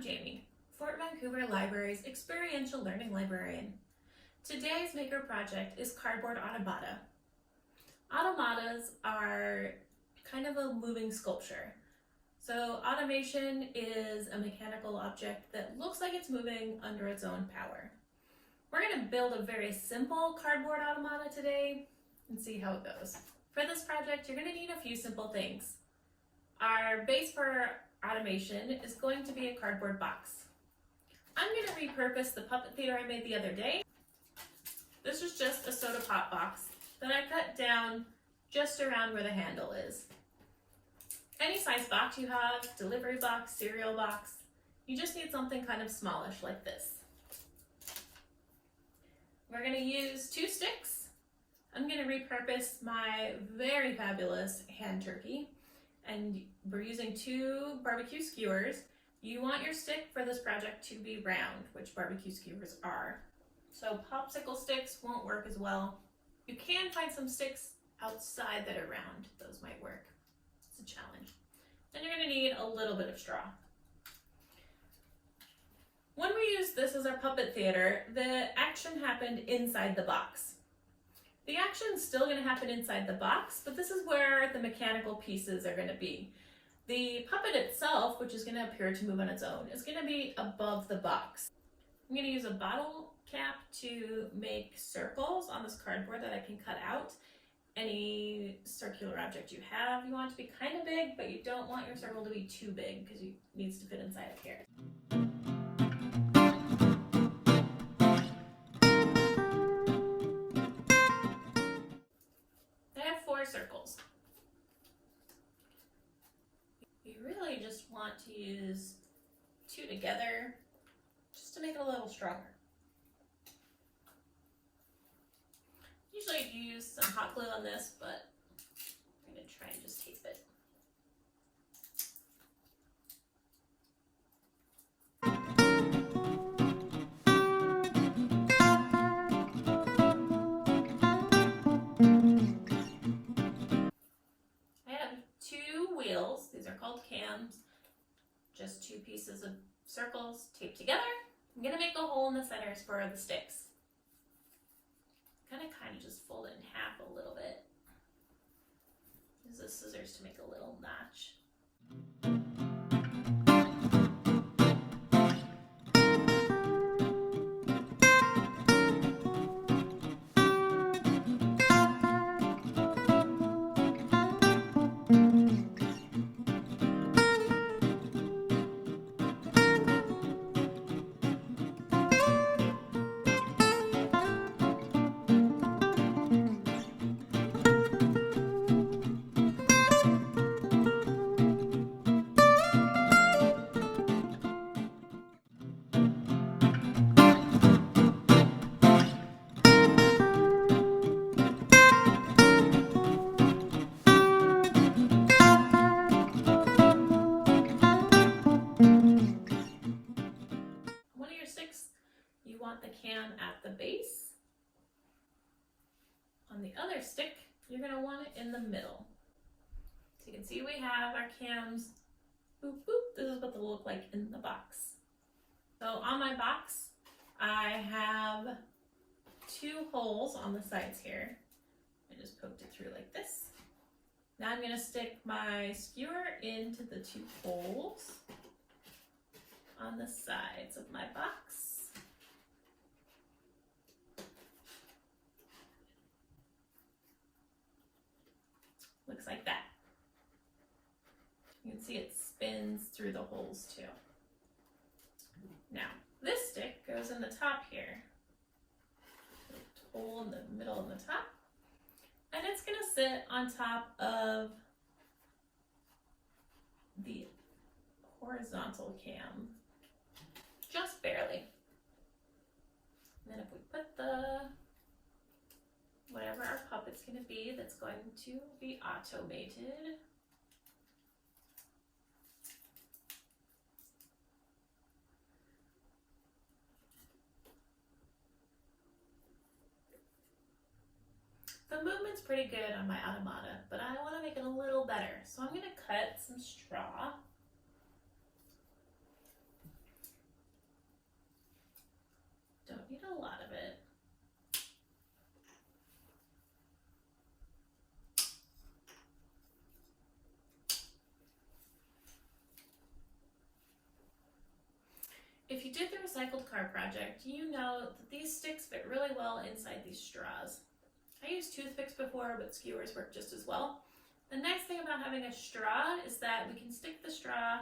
Jamie, Fort Vancouver Library's Experiential Learning Librarian. Today's maker project is cardboard automata. Automatas are kind of a moving sculpture. So automation is a mechanical object that looks like it's moving under its own power. We're going to build a very simple cardboard automata today and see how it goes. For this project, you're going to need a few simple things. Our base for automation is going to be a cardboard box. I'm going to repurpose the puppet theater I made the other day. This is just a soda pop box that I cut down just around where the handle is. Any size box you have, delivery box, cereal box, you just need something kind of smallish like this. We're going to use 2 sticks. I'm going to repurpose my very fabulous hand turkey, and we're using 2 barbecue skewers. You want your stick for this project to be round, which barbecue skewers are. So popsicle sticks won't work as well. You can find some sticks outside that are round. Those might work. It's a challenge. Then you're going to need a little bit of straw. When we use this as our puppet theater, the action happened inside the box. The action's still going to happen inside the box, but this is where the mechanical pieces are going to be. The puppet itself, which is going to appear to move on its own, is going to be above the box. I'm going to use a bottle cap to make circles on this cardboard that I can cut out. Any circular object you have, you want it to be kind of big, but you don't want your circle to be too big because it needs to fit inside of here. I have 4 circles. You really just want to use 2 together just to make it a little stronger. Usually you use some hot glue on this, but I'm going to try and just tape it. I have 2 wheels. These are called cams. Just 2 pieces of circles taped together. I'm going to make a hole in the centers for the sticks. Kind of just fold it in half a little bit. Use the scissors to make a little notch. You want the cam at the base. On the other stick, you're going to want it in the middle. So you can see we have our cams. Boop, boop. This is what they'll look like in the box. So on my box, I have 2 holes on the sides here. I just poked it through like this. Now I'm going to stick my skewer into the 2 holes on the sides of my box. Looks like that. You can see it spins through the holes too. Now, this stick goes in the top here. Hole in the middle and the top. And it's going to sit on top of the horizontal cam. Just barely. And then if we put the whatever our puppet's going to be, that's going to be automated. The movement's pretty good on my automata, but I want to make it a little better. So I'm going to cut some straw. If you did the recycled card project, you know that these sticks fit really well inside these straws. I used toothpicks before, but skewers work just as well. The nice thing about having a straw is that we can stick the straw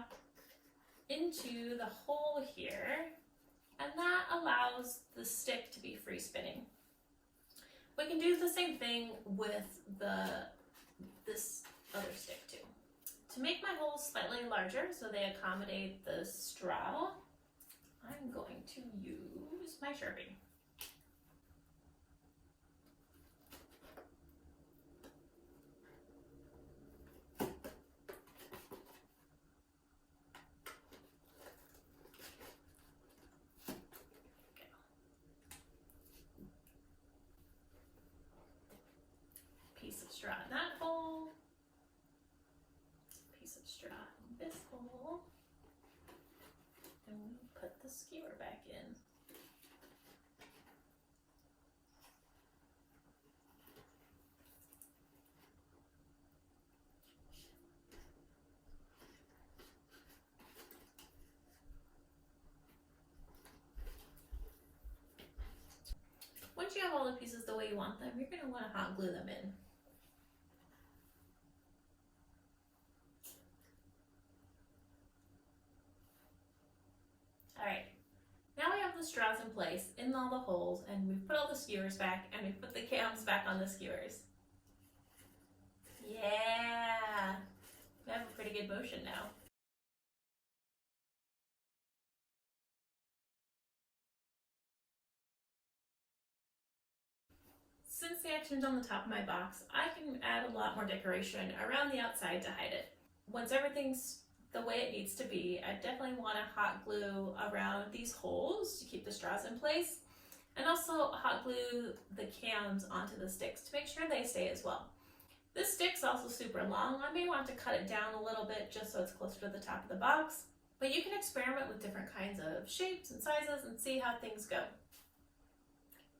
into the hole here, and that allows the stick to be free spinning. We can do the same thing with this other stick too. To make my holes slightly larger so they accommodate the straw, I'm going to use my Sharpie. Piece of straw in that hole, piece of straw in this hole, and we put the skewer back in. Once you have all the pieces the way you want them, you're going to want to hot glue them in. Alright, now we have the straws in place in all the holes, and we've put all the skewers back, and we've put the cams back on the skewers. Yeah! We have a pretty good motion now. Since the action's on the top of my box, I can add a lot more decoration around the outside to hide it. Once everything's the way it needs to be, I definitely want to hot glue around these holes to keep the straws in place, and also hot glue the cams onto the sticks to make sure they stay as well. This stick's also super long. I may want to cut it down a little bit just so it's closer to the top of the box, but you can experiment with different kinds of shapes and sizes and see how things go.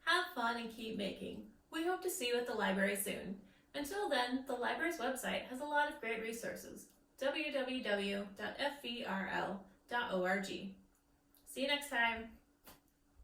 Have fun and keep making. We hope to see you at the library soon. Until then, the library's website has a lot of great resources. www.fvrl.org. See you next time.